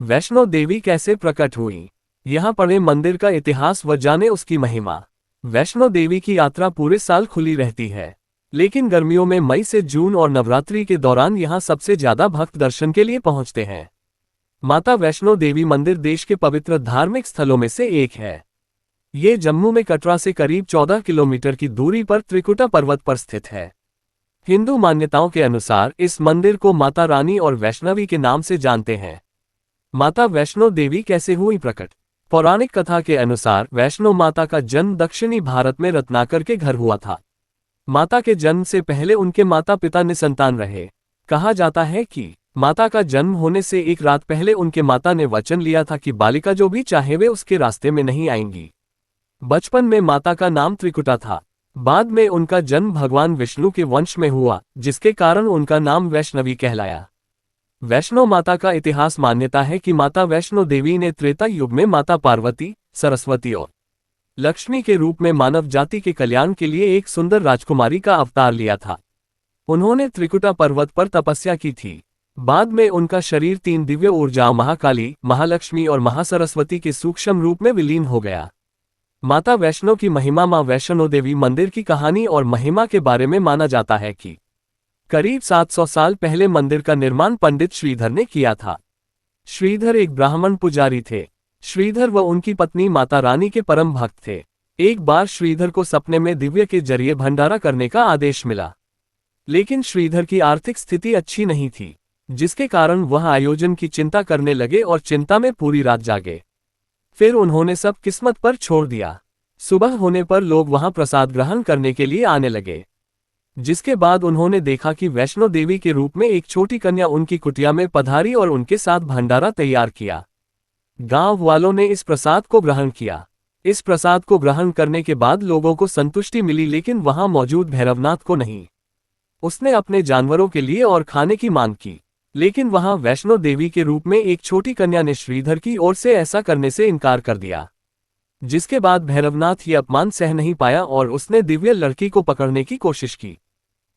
वैष्णो देवी कैसे प्रकट हुई? यहाँ पढ़े मंदिर का इतिहास व जाने उसकी महिमा। वैष्णो देवी की यात्रा पूरे साल खुली रहती है, लेकिन गर्मियों में मई से जून और नवरात्रि के दौरान यहाँ सबसे ज्यादा भक्त दर्शन के लिए पहुंचते हैं। माता वैष्णो देवी मंदिर देश के पवित्र धार्मिक स्थलों में से एक है। ये जम्मू में कटरा से करीब 14 किलोमीटर की दूरी पर त्रिकुटा पर्वत पर स्थित है। हिंदू मान्यताओं के अनुसार इस मंदिर को माता रानी और वैष्णवी के नाम से जानते हैं। माता वैष्णो देवी कैसे हुई प्रकट? पौराणिक कथा के अनुसार वैष्णो माता का जन्म दक्षिणी भारत में रत्नाकर के घर हुआ था। माता के जन्म से पहले उनके माता पिता निसंतान रहे। कहा जाता है कि माता का जन्म होने से एक रात पहले उनके माता ने वचन लिया था कि बालिका जो भी चाहे वे उसके रास्ते में नहीं आएंगी। बचपन में माता का नाम त्रिकुटा था। बाद में उनका जन्म भगवान विष्णु के वंश में हुआ, जिसके कारण उनका नाम वैष्णवी कहलाया। वैष्णो माता का इतिहास मान्यता है कि माता वैष्णो देवी ने त्रेता युग में माता पार्वती, सरस्वती और लक्ष्मी के रूप में मानव जाति के कल्याण के लिए एक सुंदर राजकुमारी का अवतार लिया था। उन्होंने त्रिकुटा पर्वत पर तपस्या की थी। बाद में उनका शरीर 3 दिव्य ऊर्जाओं महाकाली, महालक्ष्मी और महासरस्वती के सूक्ष्म रूप में विलीन हो गया। माता वैष्णो की महिमा। मां वैष्णो देवी मंदिर की कहानी और महिमा के बारे में माना जाता है कि करीब 700 साल पहले मंदिर का निर्माण पंडित श्रीधर ने किया था। श्रीधर एक ब्राह्मण पुजारी थे। श्रीधर व उनकी पत्नी माता रानी के परम भक्त थे। एक बार श्रीधर को सपने में दिव्य के जरिए भंडारा करने का आदेश मिला, लेकिन श्रीधर की आर्थिक स्थिति अच्छी नहीं थी, जिसके कारण वह आयोजन की चिंता करने लगे और चिंता में पूरी रात जागे। फिर उन्होंने सब किस्मत पर छोड़ दिया। सुबह होने पर लोग वहां प्रसाद ग्रहण करने के लिए आने लगे, जिसके बाद उन्होंने देखा कि वैष्णो देवी के रूप में एक छोटी कन्या उनकी कुटिया में पधारी और उनके साथ भंडारा तैयार किया। गांव वालों ने इस प्रसाद को ग्रहण किया। इस प्रसाद को ग्रहण करने के बाद लोगों को संतुष्टि मिली, लेकिन वहां मौजूद भैरवनाथ को नहीं। उसने अपने जानवरों के लिए और खाने की मांग की, लेकिन वहां वैष्णो देवी के रूप में एक छोटी कन्या ने श्रीधर की ओर से ऐसा करने से इनकार कर दिया, जिसके बाद भैरवनाथ ये अपमान सह नहीं पाया और उसने दिव्य लड़की को पकड़ने की कोशिश की,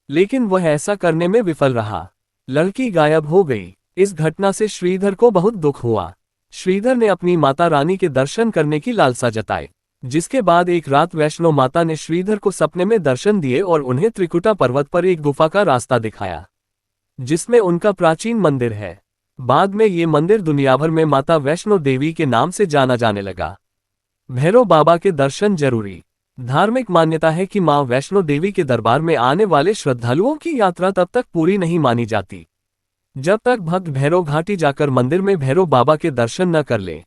लेकिन वह ऐसा करने में विफल रहा। लड़की गायब हो गई। इस घटना से श्रीधर को बहुत दुख हुआ। श्रीधर ने अपनी माता रानी के दर्शन करने की लालसा जताई, जिसके बाद एक रात वैष्णो माता ने श्रीधर को सपने में दर्शन दिए और उन्हें त्रिकुटा पर्वत पर एक गुफा का रास्ता दिखाया, जिसमें उनका प्राचीन मंदिर है। बाद में ये मंदिर दुनिया भर में माता वैष्णो देवी के नाम से जाना जाने लगा। भैरव बाबा के दर्शन जरूरी। धार्मिक मान्यता है कि मां वैष्णो देवी के दरबार में आने वाले श्रद्धालुओं की यात्रा तब तक पूरी नहीं मानी जाती, जब तक भक्त भैरव घाटी जाकर मंदिर में भैरव बाबा के दर्शन न कर ले।